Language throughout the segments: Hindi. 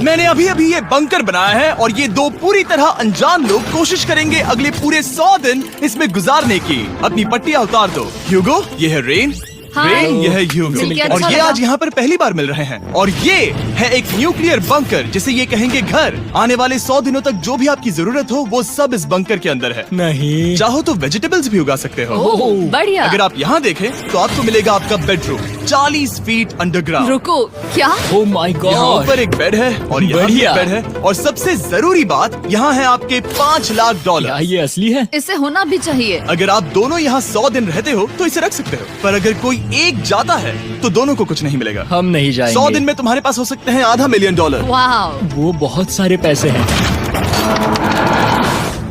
मैंने अभी अभी ये बंकर बनाया है और ये दो पूरी तरह अनजान लोग कोशिश करेंगे अगले पूरे 100 दिन इसमें गुजारने की। अपनी पट्टियाँ उतार दो। ह्यूगो, ये है रेन। रेन, ये है ह्यूगो। और ये आज यहाँ पर पहली बार मिल रहे हैं। और ये है एक न्यूक्लियर बंकर जिसे ये कहेंगे घर। आने वाले 100 दिनों तक जो भी आपकी जरूरत हो वो सब इस बंकर के अंदर है। नहीं, चाहो तो वेजिटेबल्स भी उगा सकते हो। बढ़िया। अगर आप यहाँ देखें तो आपको मिलेगा आपका बेडरूम 40 फीट अंडरग्राउंड। रुको, क्या? ओह माय यहाँ गॉड। ऊपर एक बेड है और यहाँ भी एक बेड है। और सबसे जरूरी बात, यहाँ है आपके $5 लाख। क्या ये असली है? इसे होना भी चाहिए। अगर आप दोनों यहाँ 100 दिन रहते हो तो इसे रख सकते हो, पर अगर कोई एक जाता है तो दोनों को कुछ नहीं मिलेगा। हम नहीं जाएंगे। 100 दिन में तुम्हारे पास हो सकते हैं $500 मिलियन। वाह, वो बहुत सारे पैसे हैं।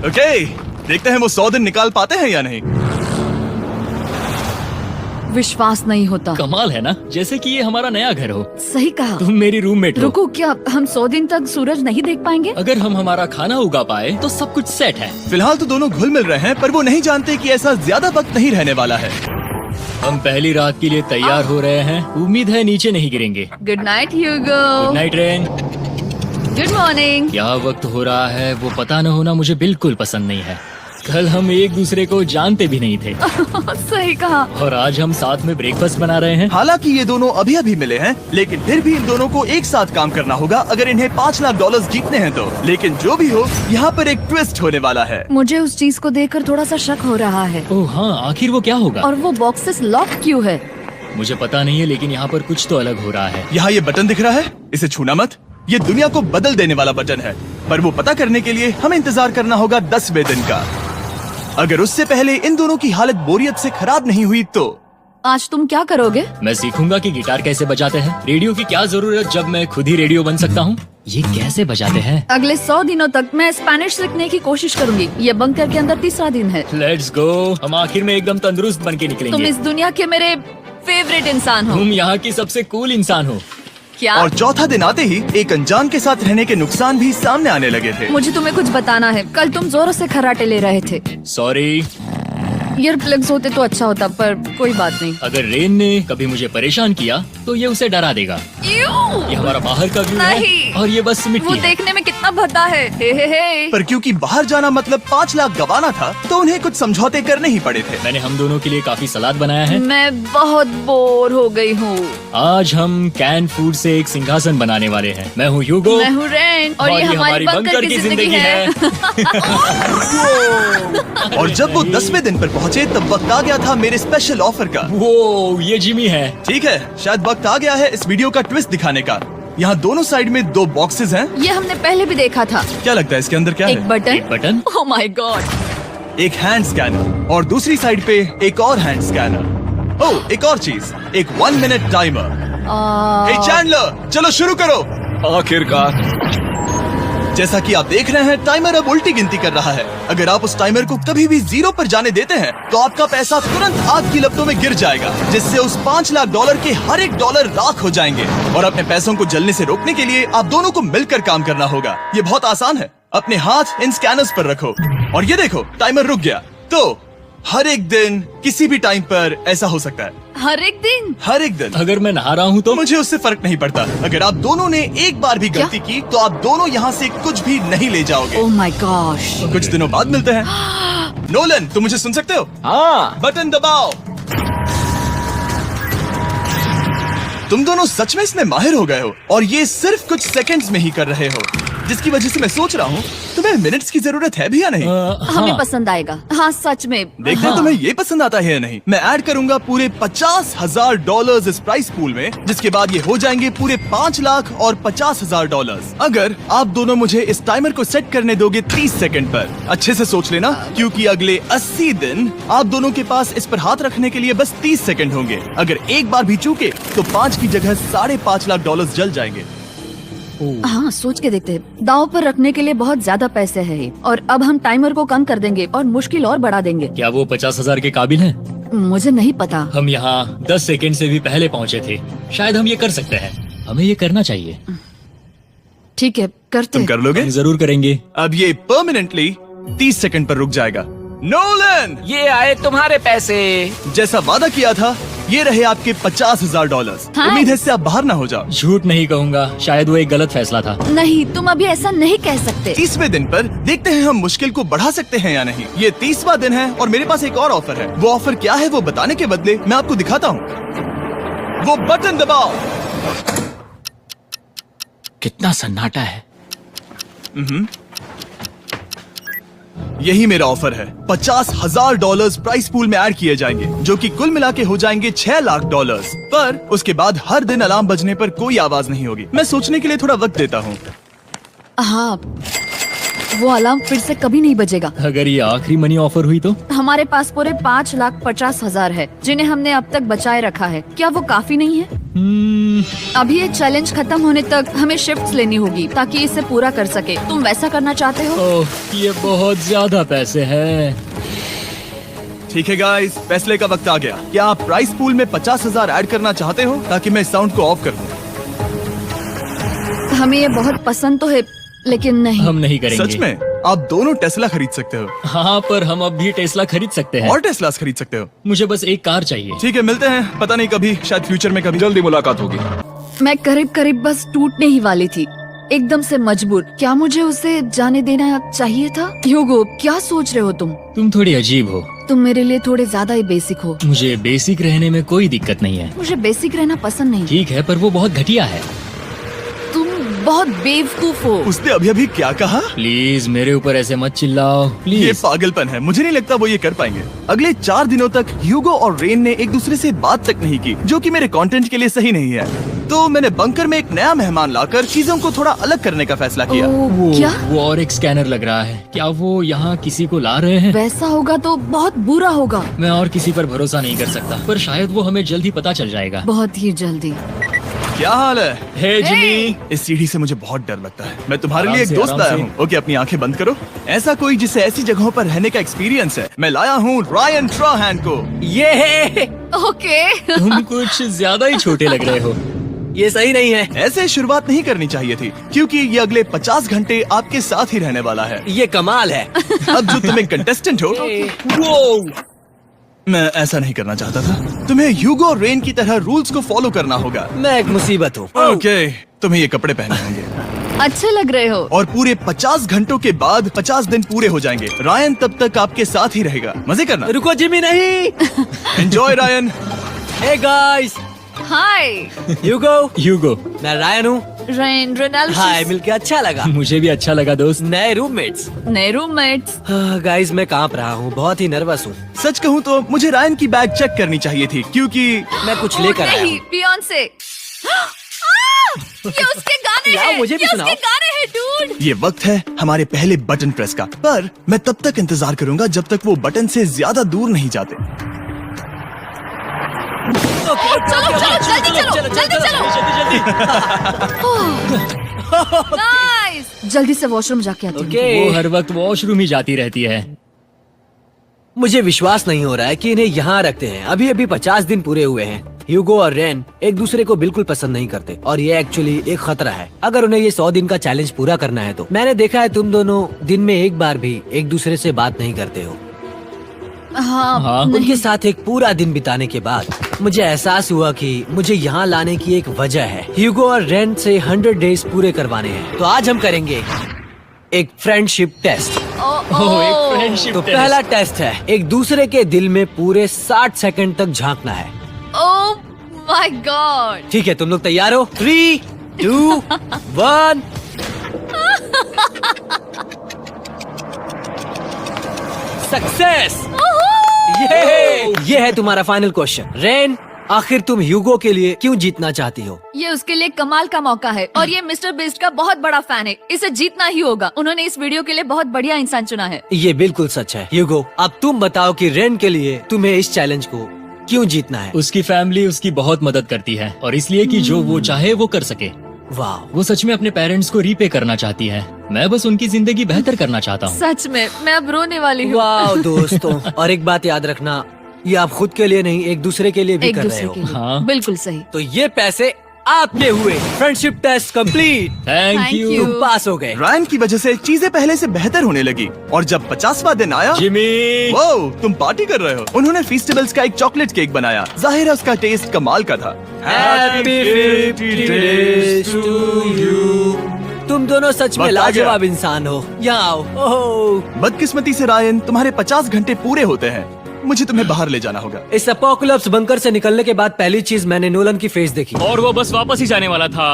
ओके, देखते हैं वो 100 दिन निकाल पाते हैं या नहीं। विश्वास नहीं होता। कमाल है ना, जैसे कि ये हमारा नया घर हो। सही कहा। तुम मेरी रूममेट हो। रुको, क्या हम 100 दिन तक सूरज नहीं देख पाएंगे? अगर हम हमारा खाना उगा पाए तो सब कुछ सेट है। फिलहाल तो दोनों घुल मिल रहे हैं, पर वो नहीं जानते कि ऐसा ज्यादा वक्त नहीं रहने वाला है। हम पहली रात के लिए तैयार हो रहे हैं। उम्मीद है नीचे नहीं गिरेंगे। Good night Hugo. Good night Rain. Good morning. क्या वक्त हो रहा है वो पता न होना मुझे बिल्कुल पसंद नहीं है। कल हम एक दूसरे को जानते भी नहीं थे सही कहा। और आज हम साथ में ब्रेकफास्ट बना रहे हैं। हालांकि ये दोनों अभी अभी मिले हैं, लेकिन फिर भी इन दोनों को एक साथ काम करना होगा अगर इन्हें $5 लाख जीतने हैं तो। लेकिन जो भी हो, यहाँ पर एक ट्विस्ट होने वाला है। मुझे उस चीज को देखकर थोड़ा सा शक हो रहा है। ओह हाँ, आखिर वो क्या होगा? और वो बॉक्सेस लॉक क्यों है? मुझे पता नहीं है, लेकिन यहाँ पर कुछ तो अलग हो रहा है। यहाँ ये बटन दिख रहा है, इसे छूना मत। ये दुनिया को बदल देने वाला बटन है, पर वो पता करने के लिए हमें इंतजार करना होगा 10वें दिन का। अगर उससे पहले इन दोनों की हालत बोरियत से खराब नहीं हुई तो आज तुम क्या करोगे? मैं सीखूंगा कि गिटार कैसे बजाते हैं। रेडियो की क्या जरूरत जब मैं खुद ही रेडियो बन सकता हूँ। ये कैसे बजाते हैं? अगले 100 दिनों तक मैं स्पेनिश सीखने की कोशिश करूंगी। ये बंकर के अंदर तीसरा दिन है। Let's go. हम आखिर में एकदम तंदुरुस्त बन के तुम निकलेंगे। इस दुनिया के मेरे फेवरेट इंसान हो। तुम यहाँ की सबसे कूल इंसान हो। क्या? और चौथा दिन आते ही एक अनजान के साथ रहने के नुकसान भी सामने आने लगे थे। मुझे तुम्हें कुछ बताना है। कल तुम जोरों से खर्राटे ले रहे थे। सॉरी। ईयर प्लग्स होते तो अच्छा होता, पर कोई बात नहीं। अगर रेन ने कभी मुझे परेशान किया तो ये उसे डरा देगा। ये हमारा बाहर का व्यू है नहीं। और ये बस मिट्टी वो है। देखने में कितना भद्दा है। हे। पर क्योंकि बाहर जाना मतलब 5 लाख गंवाना था, तो उन्हें कुछ समझौते करने ही पड़े थे। मैंने हम दोनों के लिए काफी सलाद बनाया है। मैं बहुत बोर हो गई हूँ। आज हम कैन फूड से एक सिंहासन बनाने वाले हैं। मैं हूँ ह्यूगो। मैं हूँ रेन और ये हमारी बंकर की जिंदगी है। और जब वो 10वें दिन पर पहुँचे तब वक्त आ गया था मेरे स्पेशल ऑफर का। वो ये जिमी है। ठीक है, शायद वक्त आ गया है इस वीडियो का ट्विस्ट दिखाने का। यहाँ दोनों साइड में 2 बॉक्सेस हैं। ये हमने पहले भी देखा था। क्या लगता है इसके अंदर क्या एक है? बटन। एक बटन। Oh my God. एक हैंड स्कैनर और दूसरी साइड पे एक और हैंड स्कैनर। ओह, एक और चीज, एक 1 मिनट टाइमर। हे चैंडलर, चलो शुरू करो। आखिरकार। जैसा कि आप देख रहे हैं, टाइमर अब उल्टी गिनती कर रहा है। अगर आप उस टाइमर को कभी भी 0 पर जाने देते हैं तो आपका पैसा तुरंत आग की लपटों में गिर जाएगा, जिससे उस $5 लाख के हर एक डॉलर राख हो जाएंगे। और अपने पैसों को जलने से रोकने के लिए आप दोनों को मिलकर काम करना होगा। ये बहुत आसान है। अपने हाथ इन स्कैनर्स पर रखो और ये देखो, टाइमर रुक गया। तो हर एक दिन किसी भी टाइम पर ऐसा हो सकता है। हर एक दिन? हर एक दिन। अगर मैं नहा रहा हूँ तो मुझे उससे फर्क नहीं पड़ता। अगर आप दोनों ने एक बार भी गलती की तो आप दोनों यहाँ से कुछ भी नहीं ले जाओगे। Oh my gosh. कुछ दिनों बाद मिलते हैं। नोलन, तुम मुझे सुन सकते हो? हाँ। बटन दबाओ। तुम दोनों सच में इसमें माहिर हो गए हो और ये सिर्फ कुछ सेकंड्स में ही कर रहे हो, जिसकी वजह से मैं सोच रहा हूँ तुम्हें मिनट्स की जरूरत है भी या नहीं। हमें पसंद आएगा। हाँ सच में। देखते हैं तुम्हें ये पसंद आता है या नहीं। मैं ऐड करूंगा पूरे $50,000 इस प्राइस पूल में, जिसके बाद ये हो जाएंगे पूरे $5 लाख और $50,000 अगर आप दोनों मुझे इस टाइमर को सेट करने दोगे 30 सेकंड पर। अच्छे से सोच लेना, क्योंकि अगले 80 दिन आप दोनों के पास इस पर हाथ रखने के लिए बस 30 सेकंड होंगे। अगर एक बार भी चूके तो 5 की जगह $5.5 लाख जल जाएंगे। हाँ, सोच के देखते हैं। दांव पर रखने के लिए बहुत ज्यादा पैसे हैं और अब हम टाइमर को कम कर देंगे और मुश्किल और बढ़ा देंगे। क्या वो 50,000 के काबिल है? मुझे नहीं पता। हम यहाँ 10 सेकंड से भी पहले पहुँचे थे। शायद हम ये कर सकते हैं। हमें ये करना चाहिए। ठीक है, करते तुम हैं। कर लोगे? हम जरूर करेंगे। अब ये परमानेंटली 30 सेकंड पर रुक जाएगा। नोलन, ये आए तुम्हारे पैसे। जैसा वादा किया था, ये रहे आपके $50,000। हाँ। उम्मीद है इससे आप बाहर ना हो जाओ। झूठ नहीं कहूंगा, शायद वो एक गलत फैसला था। नहीं, तुम अभी ऐसा नहीं कह सकते। 30वें दिन पर देखते हैं हम मुश्किल को बढ़ा सकते हैं या नहीं। ये 30वां दिन है और मेरे पास एक और ऑफर है। वो ऑफर क्या है वो बताने के बदले मैं आपको दिखाता हूँ। वो बटन दबाओ। कितना सन्नाटा है। यही मेरा ऑफर है। $50,000 प्राइस पूल में ऐड किए जाएंगे, जो कि कुल मिला के हो जाएंगे $6 लाख। पर उसके बाद हर दिन अलार्म बजने पर कोई आवाज नहीं होगी। मैं सोचने के लिए थोड़ा वक्त देता हूँ। हाँ, वो अलार्म फिर से कभी नहीं बजेगा। अगर ये आखिरी मनी ऑफर हुई तो? हमारे पास पूरे 5,50,000 है, जिन्हें हमने अब तक बचाए रखा है। क्या वो काफी नहीं है? अभी ये चैलेंज खत्म होने तक हमें शिफ्ट्स लेनी होगी ताकि इसे पूरा कर सके। तुम वैसा करना चाहते हो? ओह, ये बहुत ज्यादा पैसे हैं। ठीक है गाइस, फैसले का वक्त आ गया। क्या आप प्राइस पूल में 50,000 ऐड करना चाहते हो ताकि मैं इस साउंड को ऑफ कर दूं? हमें ये बहुत पसंद तो है, लेकिन नहीं। हम नहीं करेंगे। सच में? आप दोनों टेस्ला खरीद सकते हो हाँ, पर हम अब भी टेस्ला खरीद सकते हैं। और टेस्लास खरीद सकते हो। मुझे बस एक कार चाहिए। ठीक है, मिलते हैं। पता नहीं कभी, शायद फ्यूचर में कभी। जल्दी मुलाकात होगी। मैं करीब करीब बस टूटने ही वाली थी, एकदम से मजबूर। क्या मुझे उसे जाने देना चाहिए था? ह्यूगो, क्या सोच रहे हो तुम? तुम थोड़ी अजीब हो। तुम मेरे लिए थोड़े ज्यादा ही बेसिक हो। मुझे बेसिक रहने में कोई दिक्कत नहीं है। मुझे बेसिक रहना पसंद नहीं। ठीक है, पर वो बहुत घटिया है। तुम बहुत बेवकूफ हो। उसने अभी अभी क्या कहा? प्लीज मेरे ऊपर ऐसे मत चिल्लाओ, ये प्लीज। पागलपन है। मुझे नहीं लगता वो ये कर पाएंगे। अगले 4 दिनों तक ह्यूगो और रेन ने एक दूसरे से बात तक नहीं की, जो कि मेरे कंटेंट के लिए सही नहीं है। तो मैंने बंकर में एक नया मेहमान लाकर चीजों को थोड़ा अलग करने का फैसला किया। ओ, क्या? वो और एक स्कैनर लग रहा है। क्या वो यहाँ किसी को ला रहे हैं? वैसा होगा तो बहुत बुरा होगा। मैं और किसी पर भरोसा नहीं कर सकता, पर शायद वो हमें जल्द ही पता चल जाएगा। बहुत ही जल्दी। क्या हाल है? हे जिमी। इस सीढ़ी से मुझे बहुत डर लगता है। मैं तुम्हारे आराम लिए एक से, दोस्त आराम लाया से। हूँ। ओके, अपनी आंखें बंद करो। ऐसा कोई जिसे ऐसी जगहों पर रहने का एक्सपीरियंस है। मैं लाया हूँ रायन ट्राहैन को। ये ओके। तुम कुछ ज्यादा ही छोटे लग रहे हो। ये सही नहीं है। ऐसे शुरुआत नहीं करनी चाहिए थी, क्योंकि ये अगले 50 घंटे आपके साथ ही रहने वाला है। ये कमाल है। अब जो तुम एक कंटेस्टेंट हो, वो मैं ऐसा नहीं करना चाहता था। तुम्हें ह्यूगो और रेन की तरह रूल्स को फॉलो करना होगा। मैं एक मुसीबत हूँ। ओके, तुम्हें ये कपड़े पहने होंगे अच्छे लग रहे हो। और पूरे 50 घंटों के बाद 50 दिन पूरे हो जाएंगे। रायन तब तक आपके साथ ही रहेगा। मजे करना। रुको जिमी, नहीं। Enjoy Ryan. हे गाइस, हाय ह्यूगो। ह्यूगो। मैं रायन हूँ। Rain Reynold. हाय, मिलके अच्छा लगा। मुझे भी अच्छा लगा दोस्त। नए रूममेट्स। नए रूममेट्स। गाइस, मैं कांप रहा हूँ, बहुत ही नर्वस हूँ। सच कहूँ तो मुझे रायन की बैग चेक करनी चाहिए थी, क्योंकि मैं कुछ लेकर आया नहीं, हूँ। बियॉन्से। ये उसके गाने यार, हैं। मुझे भी ये सुनाओ। उसके गाने हैं, डूड। ये वक्त है हमारे पहले बटन प्रेस का। पर मैं तब तक इंतजार करूंगा जब तक वो बटन से ज्यादा दूर नहीं जाते। चलो जल्दी नाइस। जल्दी से वॉशरूम जाके आती हूँ। ओके। वो हर वक्त वॉशरूम ही जाती रहती है। मुझे विश्वास नहीं हो रहा है कि इन्हें यहाँ रखते हैं। अभी अभी 50 दिन पूरे हुए हैं। ह्यूगो और रेन एक दूसरे को बिल्कुल पसंद नहीं करते और ये एक्चुअली एक खतरा है। अगर उन्हें ये 100 दिन का चैलेंज पूरा करना है तो। मैंने देखा है तुम दोनों दिन में एक बार भी एक दूसरे से बात नहीं करते हो। हाँ, उनके साथ एक पूरा दिन बिताने के बाद मुझे एहसास हुआ कि मुझे यहाँ लाने की एक वजह है। ह्यूगो और रेन से 100 डेज पूरे करवाने हैं। तो आज हम करेंगे एक फ्रेंडशिप टेस्ट। ओह, एक फ्रेंडशिप तो टेस्ट। पहला टेस्ट है, एक दूसरे के दिल में पूरे 60 सेकंड तक झांकना है। Oh my God. ठीक है, तुम लोग तैयार हो? 3, 2, 1। सक्सेस। ये है तुम्हारा फाइनल क्वेश्चन। रेन, आखिर तुम ह्यूगो के लिए क्यों जीतना चाहती हो? ये उसके लिए कमाल का मौका है और ये मिस्टर बीस्ट का बहुत बड़ा फैन है। इसे जीतना ही होगा। उन्होंने इस वीडियो के लिए बहुत बढ़िया इंसान चुना है। ये बिल्कुल सच है। ह्यूगो, अब तुम बताओ कि रेन के लिए तुम्हें इस चैलेंज को क्यों जीतना है? उसकी फैमिली उसकी बहुत मदद करती है और इसलिए कि जो वो चाहे वो कर सके। वाह, वो सच में अपने पेरेंट्स को रीपे करना चाहती है। मैं बस उनकी जिंदगी बेहतर करना चाहता हूँ। सच में मैं अब रोने वाली हूँ। वाह दोस्तों। और एक बात याद रखना, ये आप खुद के लिए नहीं, एक दूसरे के लिए भी एक कर रहे दूसरे हो। के लिए। हाँ। बिल्कुल सही। तो ये पैसे आपके हुए friendship test complete. Thank Thank you you. तुम पास हो गए। रायन की वजह से चीजें पहले से बेहतर होने लगी और जब 50वां दिन आया, जिमी। वो तुम पार्टी कर रहे हो। उन्होंने फेस्टिवल्स का एक चॉकलेट केक बनाया। जाहिर है उसका टेस्ट कमाल का था। Happy 50 days to you। तुम दोनों सच में वक्त आ गया। लाजवाब इंसान हो। यहाँ आओ। ओह, बदकिस्मती से रायन, तुम्हारे 50 घंटे पूरे होते हैं। मुझे तुम्हें बाहर ले जाना होगा। इस अपोकलिप्स बंकर से निकलने के बाद पहली चीज मैंने नोलन की फेस देखी। और वो बस वापस ही जाने वाला था।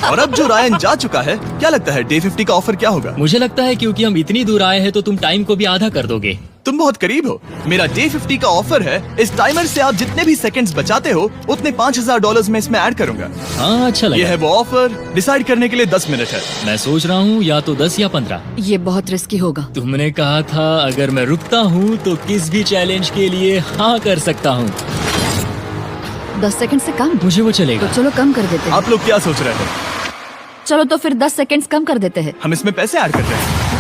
और अब जो रायन जा चुका है, क्या लगता है डे 50 का ऑफर क्या होगा? मुझे लगता है क्योंकि हम इतनी दूर आए हैं तो तुम टाइम को भी आधा कर दोगे। तुम बहुत करीब हो। मेरा डे 50 का ऑफर है, इस टाइमर से आप जितने भी सेकंड्स बचाते हो उतने $5000 में इसमें ऐड करूंगा। हाँ, अच्छा ये लगा। है वो ऑफर। डिसाइड करने के लिए 10 मिनट है। मैं सोच रहा हूँ या तो 10 या 15। ये बहुत रिस्की होगा। तुमने कहा था अगर मैं रुकता हूँ तो किस भी चैलेंज के लिए हाँ कर सकता हूँ। 10 सेकंड से कम? मुझे वो चलेगा। तो चलो कम कर देते हैं। आप लोग क्या सोच रहे हो? चलो तो फिर 10 सेकंड्स कम कर देते हैं। हम इसमें पैसे ऐड करते हैं।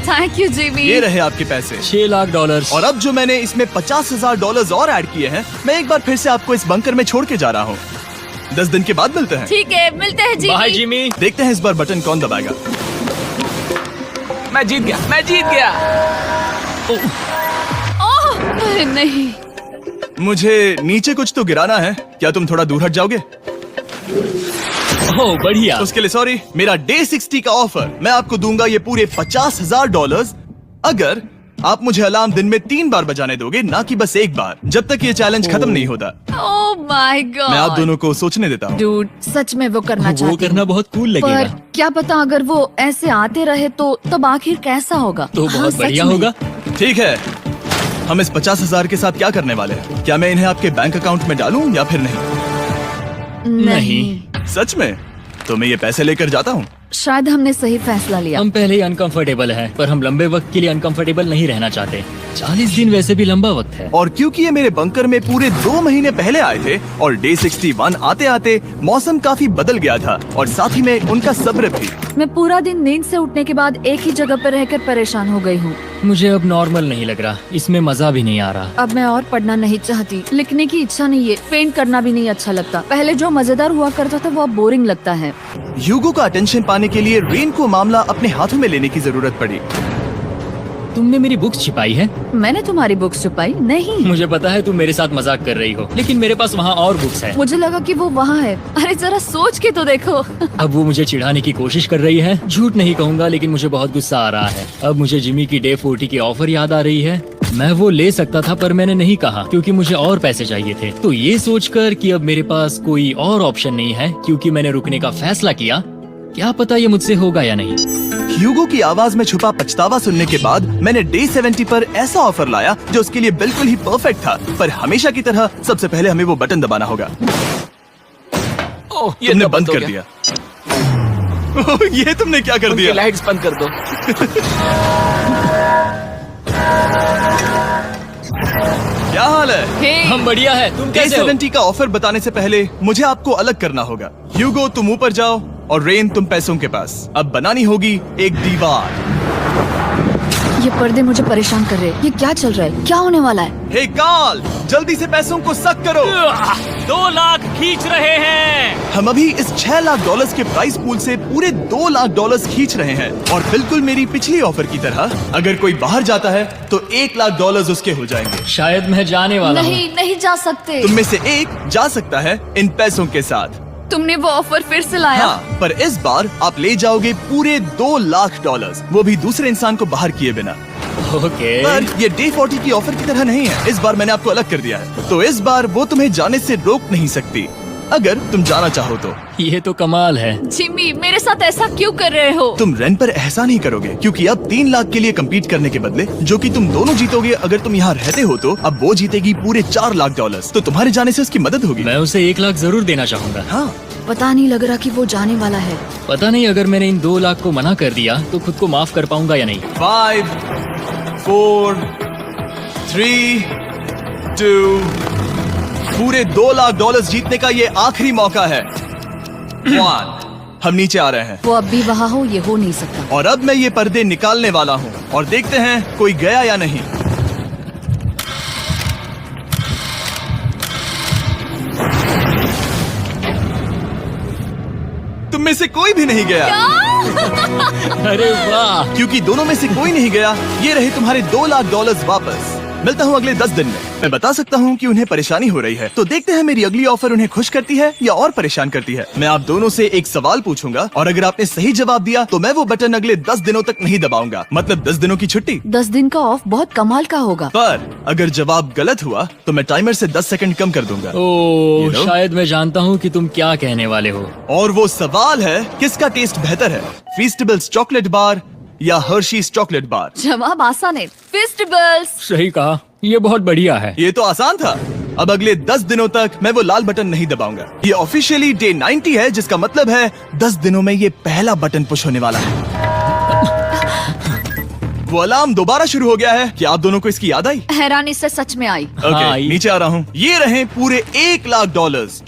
Thank you Jimmy. ये रहे आपके पैसे। $6 लाख। और अब जो मैंने इसमें $50,000 और ऐड किए हैं, मैं एक बार फिर से आपको इस बंकर में छोड़ के जा रहा हूँ। 10 दिन के बाद मिलते हैं। ठीक है, मिलते हैं बाय जिमी। जिमी। देखते हैं इस बार बटन कौन दबाएगा। मैं जीत गया। ओह, अरे नहीं। मुझे नीचे कुछ तो गिराना है। क्या तुम थोड़ा दूर हट जाओगे? ओह बढ़िया। उसके लिए सॉरी। मेरा डे 60 का ऑफर, मैं आपको दूंगा ये पूरे $50,000 अगर आप मुझे अलार्म दिन में 3 बार बजाने दोगे, ना कि बस एक बार, जब तक ये चैलेंज खत्म नहीं होता। Oh my God. मैं आप दोनों को सोचने देता हूँ। डूड, सच में वो करना वो चाहती करना हूँ। बहुत कूल पर लगेगा। क्या पता अगर वो ऐसे आते रहे तो तब आखिर कैसा होगा? तो हाँ, बहुत सच बढ़िया में। होगा। ठीक है, हम इस 50,000 के साथ क्या करने वाले हैं? क्या मैं इन्हें आपके बैंक अकाउंट में डालूं या फिर नहीं? नहीं। सच में? तो मैं ये पैसे लेकर जाता हूँ। शायद हमने सही फैसला लिया। हम पहले ही अनकंफर्टेबल हैं, पर हम लंबे वक्त के लिए अनकंफर्टेबल नहीं रहना चाहते। 40 दिन वैसे भी लंबा वक्त है। और क्योंकि ये मेरे बंकर में पूरे 2 महीने पहले आए थे और डे 61 आते आते मौसम काफी बदल गया था और साथ ही में उनका सब्र भी। मैं पूरा दिन नींद से उठने के बाद एक ही जगह पर रहकर परेशान हो गई हूँ। मुझे अब नॉर्मल नहीं लग रहा, इसमें मजा भी नहीं आ रहा। अब मैं और पढ़ना नहीं चाहती, लिखने की इच्छा नहीं है, पेंट करना भी नहीं अच्छा लगता। पहले जो मजेदार हुआ करता था वो अब बोरिंग लगता है। ह्यूगो का अटेंशन पाने के लिए रेन को मामला अपने हाथों में लेने की जरूरत पड़ी। तुमने मेरी बुक्स छिपाई है? मैंने तुम्हारी बुक्स छुपाई नहीं। मुझे पता है तुम मेरे साथ मजाक कर रही हो, लेकिन मेरे पास वहाँ और बुक्स है। मुझे लगा कि वो वहाँ है। अरे जरा सोच के तो देखो। अब वो मुझे चिढ़ाने की कोशिश कर रही है। झूठ नहीं कहूंगा, लेकिन मुझे बहुत गुस्सा आ रहा है। अब मुझे जिमी की डे 40 की ऑफर याद आ रही है। मैं वो ले सकता था पर मैंने नहीं कहा क्योंकि मुझे और पैसे चाहिए थे। तो ये सोचकर कि अब मेरे पास कोई और ऑप्शन नहीं है क्योंकि मैंने रुकने का फैसला किया, क्या पता ये मुझसे होगा या नहीं। ह्यूगो की आवाज में छुपा पछतावा सुनने के बाद मैंने डे 70 पर ऐसा ऑफर लाया जो उसके लिए बिल्कुल ही परफेक्ट था। पर हमेशा की तरह सबसे पहले हमें वो बटन दबाना होगा। ओह, तुमने बंद कर दिया। ओह, ये तुमने क्या कर दिया? लाइट्स बंद कर दो। क्या हाल है? हे, हम बढ़िया है, तुम डे कैसे हो? 70 का ऑफर बताने से पहले मुझे आपको अलग करना होगा। ह्यूगो तुम ऊपर जाओ और रेन तुम पैसों के पास। अब बनानी होगी एक दीवार। ये पर्दे मुझे परेशान कर रहे हैं। ये क्या चल रहा है? क्या होने वाला है? हे काल, जल्दी से पैसों को सक करो। 2 लाख खींच रहे हैं। हम अभी इस $6 लाख के प्राइस पूल से पूरे $2 लाख खींच रहे हैं और बिल्कुल मेरी पिछली ऑफर की तरह अगर कोई बाहर जाता है तो $1 लाख उसके हो जाएंगे। शायद मैं जाने वाला हूँ। नहीं जा सकते। तुम में से एक जा सकता है इन पैसों के साथ। तुमने वो ऑफर फिर से लाया? हाँ, पर इस बार आप ले जाओगे पूरे $2 लाख, वो भी दूसरे इंसान को बाहर किए बिना। ओके। पर ये डे 40 की ऑफर की तरह नहीं है। इस बार मैंने आपको अलग कर दिया है, तो इस बार वो तुम्हें जाने से रोक नहीं सकती अगर तुम जाना चाहो तो। ये तो कमाल है। जिमी, मेरे साथ ऐसा क्यों कर रहे हो? तुम रेन पर एहसान नहीं करोगे क्योंकि अब 3 लाख के लिए कम्पीट करने के बदले जो कि तुम दोनों जीतोगे अगर तुम यहाँ रहते हो, तो अब वो जीतेगी पूरे $4 लाख। तो तुम्हारे जाने से उसकी मदद होगी। मैं उसे 1 लाख जरूर देना चाहूंगा। हाँ, पता नहीं लग रहा कि वो जाने वाला है। पता नहीं अगर मैंने इन 2 लाख को मना कर दिया तो खुद को माफ कर पाऊंगा या नहीं। 5, 4, 3, 2, पूरे $2 लाख जीतने का ये आखिरी मौका है। 1, हम नीचे आ रहे हैं वो अब भी वहाँ हो, ये हो नहीं सकता। और अब मैं ये पर्दे निकालने वाला हूँ और देखते हैं कोई गया या नहीं। में से कोई भी नहीं गया। अरे वाह। क्योंकि दोनों में से कोई नहीं गया, ये रहे तुम्हारे $2 लाख वापस। मिलता हूँ अगले 10 दिन में। मैं बता सकता हूँ कि उन्हें परेशानी हो रही है, तो देखते हैं मेरी अगली ऑफर उन्हें खुश करती है या और परेशान करती है। मैं आप दोनों से एक सवाल पूछूंगा और अगर आपने सही जवाब दिया तो मैं वो बटन अगले 10 दिनों तक नहीं दबाऊंगा, मतलब 10 दिनों की छुट्टी। 10 दिन का ऑफ बहुत कमाल का होगा। पर अगर जवाब गलत हुआ तो मैं टाइमर से 10 सेकंड कम कर दूंगा। ओ, You know? शायद मैं जानता हूँ कि तुम क्या कहने वाले हो। और वो सवाल है, किसका टेस्ट बेहतर है, फीस्टेबल्स चॉकलेट बार या हर्शीज चॉकलेट बार? जवाब आसान है, फेस्टिवल्स। सही कहा, ये बहुत बढ़िया है। ये तो आसान था। अब अगले 10 दिनों तक मैं वो लाल बटन नहीं दबाऊंगा। ये ऑफिशियली डे 90 है, जिसका मतलब है 10 दिनों में ये पहला बटन पुश होने वाला है। वो अलार्म दोबारा शुरू हो गया है। क्या आप दोनों को इसकी याद आई? हैरानी से सच में आई। ओके, नीचे आ रहा हूँ। ये रहे पूरे $1 लाख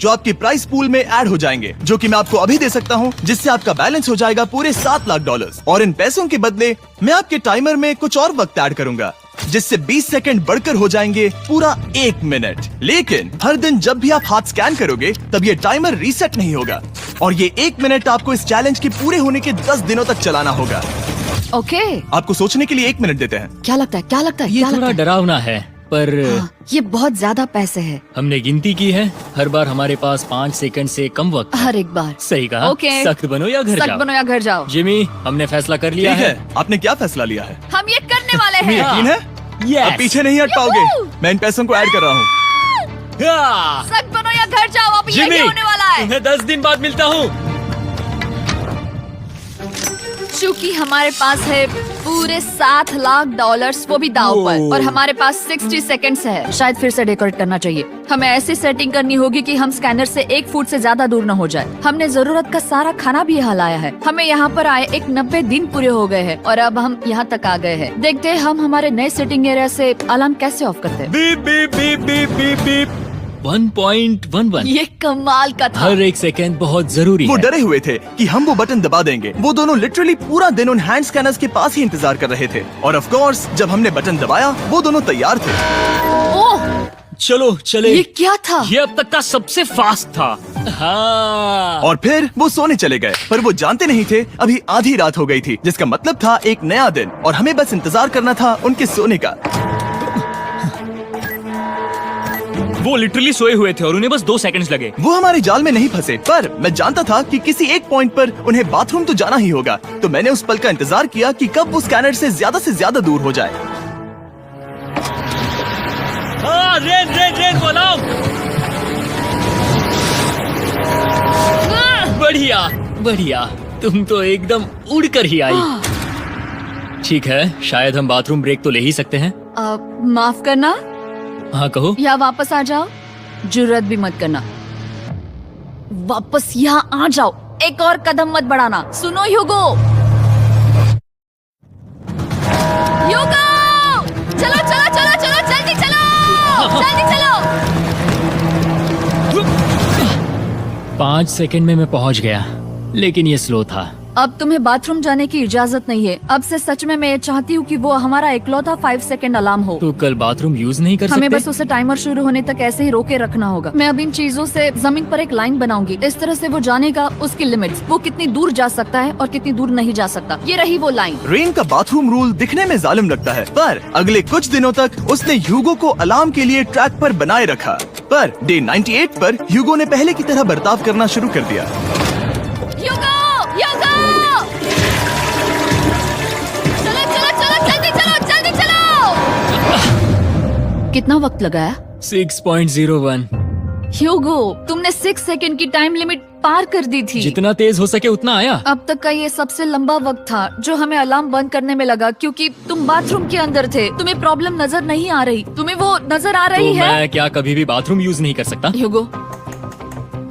जो आपके प्राइस पूल में ऐड हो जाएंगे, जो कि मैं आपको अभी दे सकता हूँ, जिससे आपका बैलेंस हो जाएगा पूरे $7 लाख। और इन पैसों के बदले मैं आपके टाइमर में कुछ और वक्त ऐड करूंगा, जिससे 20 सेकंड बढ़कर हो जाएंगे पूरा 1 मिनट। लेकिन हर दिन जब भी आप हाथ स्कैन करोगे तब ये टाइमर रीसेट नहीं होगा और ये 1 मिनट आपको इस चैलेंज के पूरे होने के 10 दिनों तक चलाना होगा। ओके, आपको सोचने के लिए 1 मिनट देते हैं। क्या लगता है, क्या लगता है, ये क्या थोड़ा लगता है? डरावना है, पर हाँ, ये बहुत ज्यादा पैसे है हमने गिनती की है, हर बार हमारे पास 5 सेकंड से कम वक्त है। हर एक बार। सही कहा। ओके। सख्त बनो या घर सख्त जाओ। बनो या घर जाओ। जिमी, हमने फैसला कर लिया ठीक है। है, आपने क्या फैसला लिया है? हम ये करने वाले तुम्हें हैं। यकीन है? Yes. अब पीछे नहीं हट पाओगे। मैं इन पैसों को ऐड कर रहा हूँ। हाँ। सख्त बनो या घर जाओ, अब जिमी, ये होने वाला है। तुम्हें 10 दिन बाद मिलता हूँ। चूंकि हमारे पास है पूरे $7 लाख, वो भी दाव पर, और हमारे पास 60 सेकंड्स है। शायद फिर से डेकोरेट करना चाहिए। हमें ऐसी सेटिंग करनी होगी कि हम स्कैनर से 1 फुट से ज्यादा दूर न हो जाए। हमने जरूरत का सारा खाना भी यहाँ लाया है। हमें यहाँ पर आए 90 दिन पूरे हो गए हैं और अब हम यहाँ तक आ गए हैं। देखते हैं हम हमारे नए सिटिंग एरिया से अलार्म कैसे ऑफ करते हैं। Beep beep beep beep beep beep. 1.11। ये कमाल का था। हर एक सेकंड बहुत जरूरी वो है। डरे हुए थे कि हम वो बटन दबा देंगे। वो दोनों लिटरली पूरा दिन उन हैंड स्कैनर्स के पास ही इंतजार कर रहे थे और ऑफ कोर्स जब हमने बटन दबाया वो दोनों तैयार थे। ओह, चलो चले। ये क्या था? ये अब तक का सबसे फास्ट था। हाँ। और फिर वो सोने चले गए, पर वो जानते नहीं थे अभी आधी रात हो गई थी, जिसका मतलब था एक नया दिन और हमें बस इंतजार करना था उनके सोने का। वो लिटरली सोए हुए थे और उन्हें बस 2 सेकंड्स लगे। वो हमारे जाल में नहीं फंसे, पर मैं जानता था कि किसी एक पॉइंट पर उन्हें बाथरूम तो जाना ही होगा, तो मैंने उस पल का इंतजार किया कि कब वो स्कैनर से ज्यादा दूर हो जाए। हाँ, रेन रेन रेन बोलाओ। बढ़िया बढ़िया, तुम तो एकदम उड़कर ही आई। ठीक है, शायद हम बाथरूम ब्रेक तो ले ही सकते हैं। माफ करना हाँ कहो। या वापस आ जाओ, जुर्रत भी मत करना। वापस यहाँ आ जाओ, एक और कदम मत बढ़ाना। सुनो ह्यूगो, ह्यूगो, चलो चलो चलो चलो, जल्दी चलो, जल्दी चलो। 5 सेकंड में मैं पहुंच गया, लेकिन ये स्लो था। अब तुम्हें बाथरूम जाने की इजाजत नहीं है। अब से सच में मैं चाहती हूँ कि वो हमारा इकलौता 5 सेकंड अलार्म हो। तो कल बाथरूम यूज नहीं कर हमें सकते? बस उसे टाइमर शुरू होने तक ऐसे ही रोके रखना होगा। मैं अब इन चीजों से जमीन पर एक लाइन बनाऊंगी। इस तरह से वो जानेगा उसकी लिमिट्स, वो कितनी दूर जा सकता है और कितनी दूर नहीं जा सकता। ये रही वो लाइन। रेन का बाथरूम रूल दिखने में जालिम लगता है, पर अगले कुछ दिनों तक उसने ह्यूगो को अलार्म के लिए ट्रैक पर बनाए रखा। पर डे 98 पर ह्यूगो ने पहले की तरह बर्ताव करना शुरू कर दिया। ह्यूगो, ह्यूगो! चलो चलो चलो, जल्दी चलो, जल्दी चलो। कितना वक्त लगाया? 6.01। ह्यूगो, तुमने 6 सेकंड की टाइम लिमिट पार कर दी थी। जितना तेज हो सके उतना आया। अब तक का ये सबसे लंबा वक्त था जो हमें अलार्म बंद करने में लगा, क्योंकि तुम बाथरूम के अंदर थे। तुम्हें प्रॉब्लम नजर नहीं आ रही, तुम्हें वो नजर आ रही तो है? मैं क्या कभी भी बाथरूम यूज नहीं कर सकता? ह्यूगो,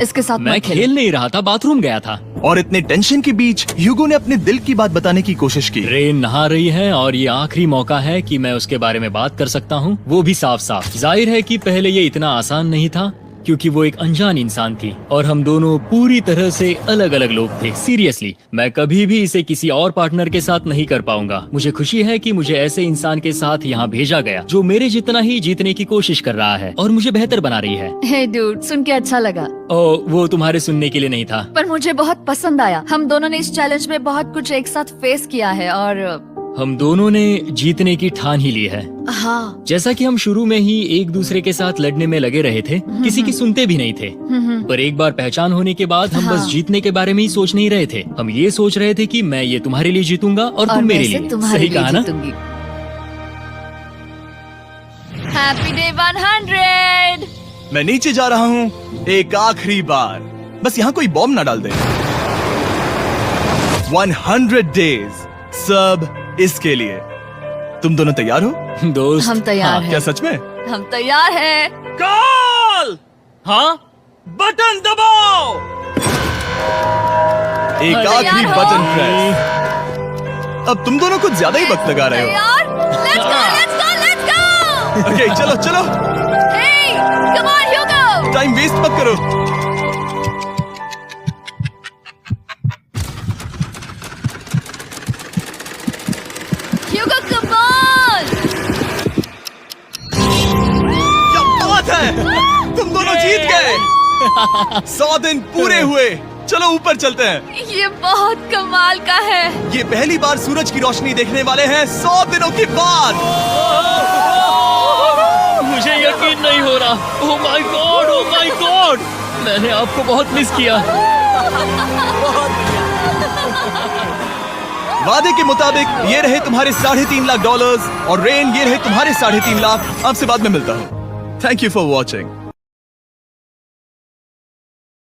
इसके साथ मैं मत खेलो। खेल नहीं रहा था, बाथरूम गया था। और इतने टेंशन के बीच ह्यूगो ने अपने दिल की बात बताने की कोशिश की। रेन नहा रही है और ये आखिरी मौका है कि मैं उसके बारे में बात कर सकता हूँ, वो भी साफ साफ। जाहिर है कि पहले ये इतना आसान नहीं था, क्योंकि वो एक अनजान इंसान थी और हम दोनों पूरी तरह से अलग अलग लोग थे। सीरियसली, मैं कभी भी इसे किसी और पार्टनर के साथ नहीं कर पाऊंगा। मुझे खुशी है कि मुझे ऐसे इंसान के साथ यहाँ भेजा गया जो मेरे जितना ही जीतने की कोशिश कर रहा है और मुझे बेहतर बना रही है। हे डूड, सुन के अच्छा लगा। ओ, वो तुम्हारे सुनने के लिए नहीं था। पर मुझे बहुत पसंद आया। हम दोनों ने इस चैलेंज में बहुत कुछ एक साथ फेस किया है और हम दोनों ने जीतने की ठान ही ली है। हाँ। जैसा कि हम शुरू में ही एक दूसरे के साथ लड़ने में लगे रहे थे, किसी की सुनते भी नहीं थे। पर एक बार पहचान होने के बाद हम बस जीतने के बारे में ही सोच नहीं रहे थे। हम ये सोच रहे थे कि मैं ये तुम्हारे लिए जीतूंगा और तुम मेरे लिए। सही कहा ना? Happy day 100। मैं नीचे जा रहा हूँ एक आखिरी बार, बस यहाँ कोई बॉम्ब ना डाल दे। 100 डेज, सब इसके लिए। तुम दोनों तैयार हो? दोस्त, हम तैयार हैं। क्या सच में? हम तैयार हैं। कॉल! हाँ, बटन दबाओ। एक आखिरी हो? Button press. अब तुम दोनों कुछ ज्यादा ही वक्त लगा रहे हो। तैयार? Let's go, let's go, let's go! Okay, चलो चलो, Hey, come on, Hugo! Time waste मत करो। Hugo, come on! क्या बात है, तुम दोनों जीत गए। 100 दिन पूरे हुए। चलो ऊपर चलते हैं। ये बहुत कमाल का है। ये पहली बार सूरज की रोशनी देखने वाले हैं 100 दिनों के बाद। मुझे यकीन नहीं हो रहा। Oh my God, oh my God, मैंने आपको बहुत मिस किया। वादे के मुताबिक ये रहे तुम्हारे $3.5 लाख और रेन ये रहे तुम्हारे 3.5 लाख। आपसे बाद में मिलता हूँ। Thank you for watching.